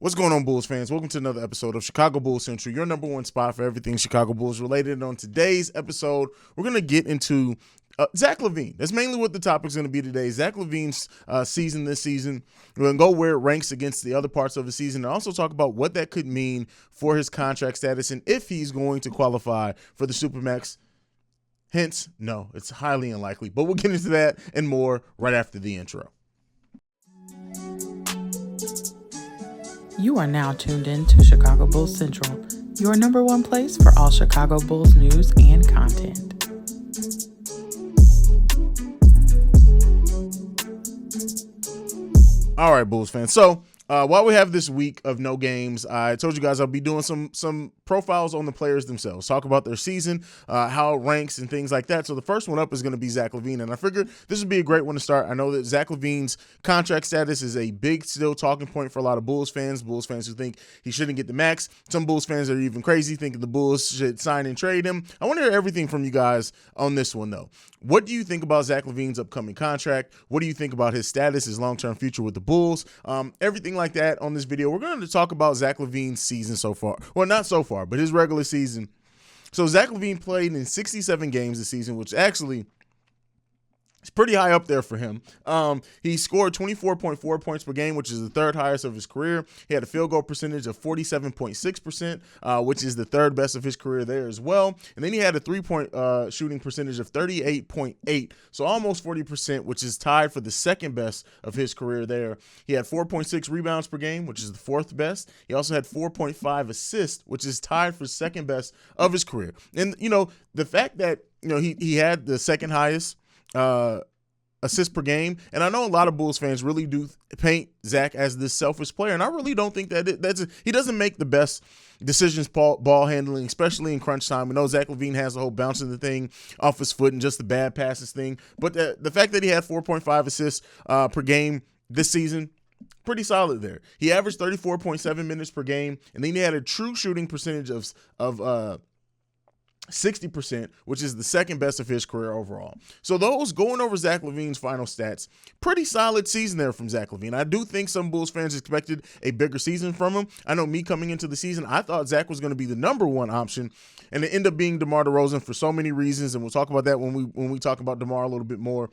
What's going on, Bulls fans? Welcome to another episode of Chicago Bulls Central, your number one spot for everything Chicago Bulls related. And on today's episode, we're going to get into Zach LaVine. That's mainly what the topic's going to be today. Zach LaVine's season this season. We're going to go where it ranks against the other parts of the season and also talk about what that could mean for his contract status and if he's going to qualify for the Supermax. Hence, no, it's highly unlikely. But we'll get into that and more right after the intro. You are now tuned in to Chicago Bulls Central, your number one place for all Chicago Bulls news and content. All right, Bulls fans. So while we have this week of no games, I told you guys I'll be doing some profiles on the players themselves, talk about their season, how it ranks and things like that. So the first one up is going to be Zach LaVine, and I figured this would be a great one to start. I know that Zach LaVine's contract status is a big still talking point for a lot of Bulls fans who think he shouldn't get the max. Some Bulls fans are even crazy, thinking the Bulls should sign and trade him. I want to hear everything from you guys on this one, though. What do you think about Zach LaVine's upcoming contract? What do you think about his status, his long-term future with the Bulls? Everything like that on this video. We're going to talk about Zach LaVine's season so far. Well, not so far, but his regular season. So Zach LaVine played in 67 games this season, which actually it's pretty high up there for him. He scored 24.4 points per game, which is the third highest of his career. He had a field goal percentage of 47.6%, which is the third best of his career there as well. And then he had a three-point shooting percentage of 38.8, so almost 40%, which is tied for the second best of his career there. He had 4.6 rebounds per game, which is the fourth best. He also had 4.5 assists, which is tied for second best of his career. And, the fact that, he had the second highest assists per game, and I know a lot of Bulls fans really do paint Zach as this selfish player, and I really don't think that he doesn't make the best decisions ball handling, especially in crunch time. We know Zach LaVine has the whole bouncing the thing off his foot and just the bad passes thing, but the fact that he had 4.5 assists per game this season, pretty solid there. He averaged 34.7 minutes per game, and then he had a true shooting percentage of 60%, which is the second best of his career overall. So those going over Zach LaVine's final stats, pretty solid season there from Zach LaVine. I do think some Bulls fans expected a bigger season from him. I know me coming into the season, I thought Zach was going to be the number one option, and it ended up being DeMar DeRozan for so many reasons, and we'll talk about that when we talk about DeMar a little bit more.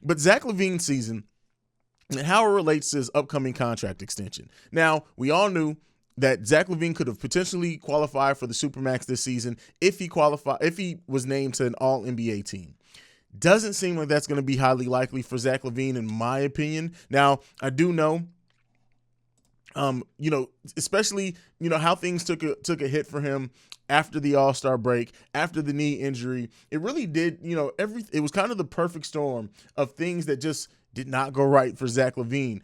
But Zach LaVine's season and how it relates to his upcoming contract extension. Now, we all knew that Zach LaVine could have potentially qualified for the Supermax this season if he was named to an All-NBA team. Doesn't seem like that's going to be highly likely for Zach LaVine, in my opinion. Now, I do know, especially, how things took a hit for him after the All-Star break, after the knee injury. It really did, it was kind of the perfect storm of things that just did not go right for Zach LaVine.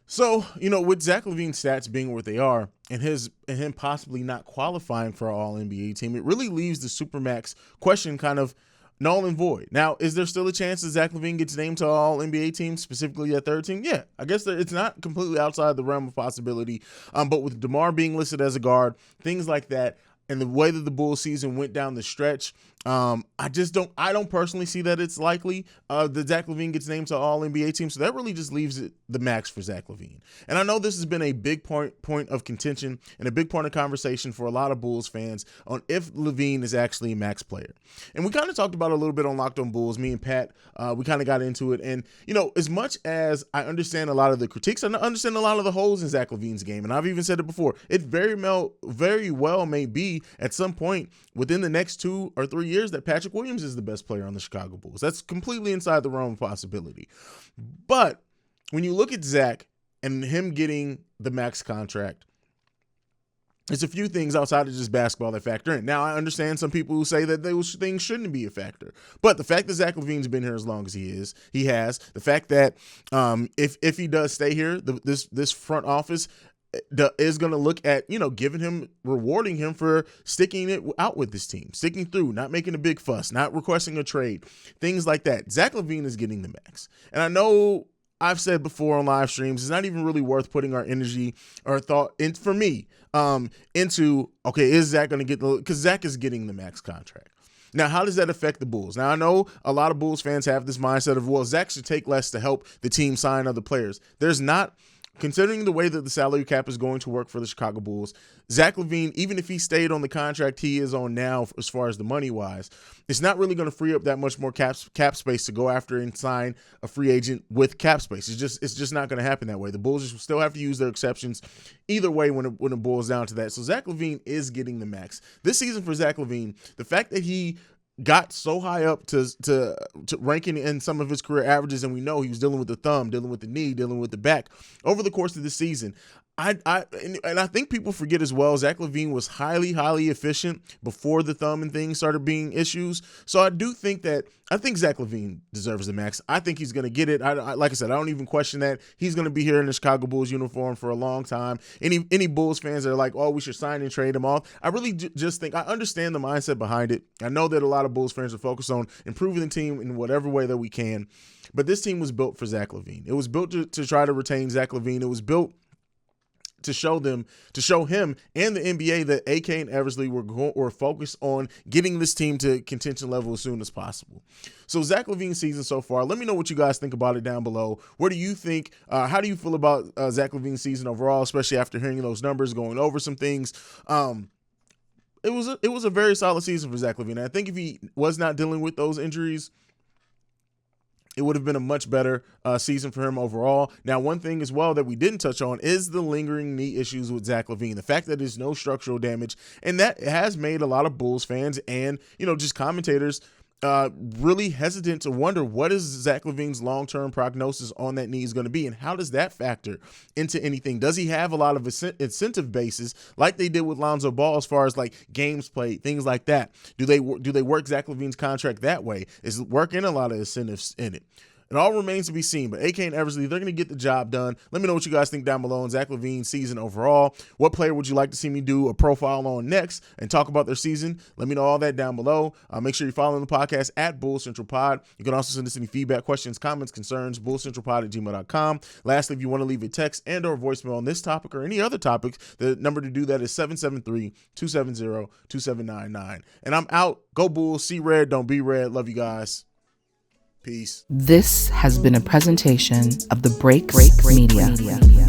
So, with Zach LaVine's stats being what they are and him possibly not qualifying for an All-NBA team, it really leaves the Supermax question kind of null and void. Now, is there still a chance that Zach LaVine gets named to an All-NBA team, specifically a third team? Yeah, I guess it's not completely outside the realm of possibility. But with DeMar being listed as a guard, things like that, and the way that the Bulls season went down the stretch, I don't personally see that it's likely that Zach LaVine gets named to All-NBA team. So that really just leaves it the max for Zach LaVine. And I know this has been a big point of contention and a big point of conversation for a lot of Bulls fans on if LaVine is actually a max player. And we kind of talked about it a little bit on Locked On Bulls. Me and Pat, we kind of got into it. And, as much as I understand a lot of the critiques, I understand a lot of the holes in Zach LaVine's game. And I've even said it before. It very well may be at some point within the next 2 or 3 years that Patrick Williams is the best player on the Chicago Bulls. That's completely inside the realm of possibility. But when you look at Zach and him getting the max contract, there's a few things outside of just basketball that factor in. Now, I understand some people who say that those things shouldn't be a factor. But the fact that Zach LaVine's been here as long as he has, the fact that if he does stay here, this front office is going to look at, rewarding him for sticking it out with this team, sticking through, not making a big fuss, not requesting a trade, things like that. Zach LaVine is getting the max. And I know I've said before on live streams, it's not even really worth putting our energy or thought for me into, okay, is Zach going to get because Zach is getting the max contract. Now, how does that affect the Bulls? Now, I know a lot of Bulls fans have this mindset of, well, Zach should take less to help the team sign other players. There's not considering the way that the salary cap is going to work for the Chicago Bulls, Zach LaVine, even if he stayed on the contract he is on now as far as the money wise, it's not really going to free up that much more cap space to go after and sign a free agent with cap space. It's just not going to happen that way. The Bulls just still have to use their exceptions either way when it boils down to that. So Zach LaVine is getting the max. This season for Zach LaVine, the fact that he got so high up to ranking in some of his career averages, and we know he was dealing with the thumb, dealing with the knee, dealing with the back over the course of the season. I think people forget as well, Zach LaVine was highly efficient before the thumb and things started being issues. So I think Zach LaVine deserves the max. I think he's going to get it. Like I said, I don't even question that. He's going to be here in the Chicago Bulls uniform for a long time. Any Bulls fans that are like, oh, we should sign and trade him off, I really just think I understand the mindset behind it. I know that a lot of Bulls fans are focused on improving the team in whatever way that we can, but this team was built for Zach LaVine. It was built to try to retain Zach LaVine. It was built to show him and the NBA that AK and Eversley were focused on getting this team to contention level as soon as possible. So Zach LaVine's season so far, let me know what you guys think about it down below. What do you think? How do you feel about Zach LaVine's season overall, especially after hearing those numbers, going over some things? It was a very solid season for Zach LaVine. I think if he was not dealing with those injuries, it would have been a much better season for him overall. Now, one thing as well that we didn't touch on is the lingering knee issues with Zach LaVine. The fact that there's no structural damage, and that has made a lot of Bulls fans and, just commentators really hesitant to wonder what is Zach LaVine's long-term prognosis on that knee is going to be, and how does that factor into anything? Does he have a lot of incentive bases like they did with Lonzo Ball as far as like games played, things like that? Do they work Zach LaVine's contract that way? Is it working a lot of incentives in it? It all remains to be seen, but AK and Eversley, they're going to get the job done. Let me know what you guys think down below on Zach LaVine's season overall. What player would you like to see me do a profile on next and talk about their season? Let me know all that down below. Make sure you're following the podcast at Bull Central Pod. You can also send us any feedback, questions, comments, concerns, bullcentralpod@gmail.com. Lastly, if you want to leave a text and or voicemail on this topic or any other topic, the number to do that is 773-270-2799. And I'm out. Go Bulls. See red. Don't be red. Love you guys. Peace. This has been a presentation of the Break Media.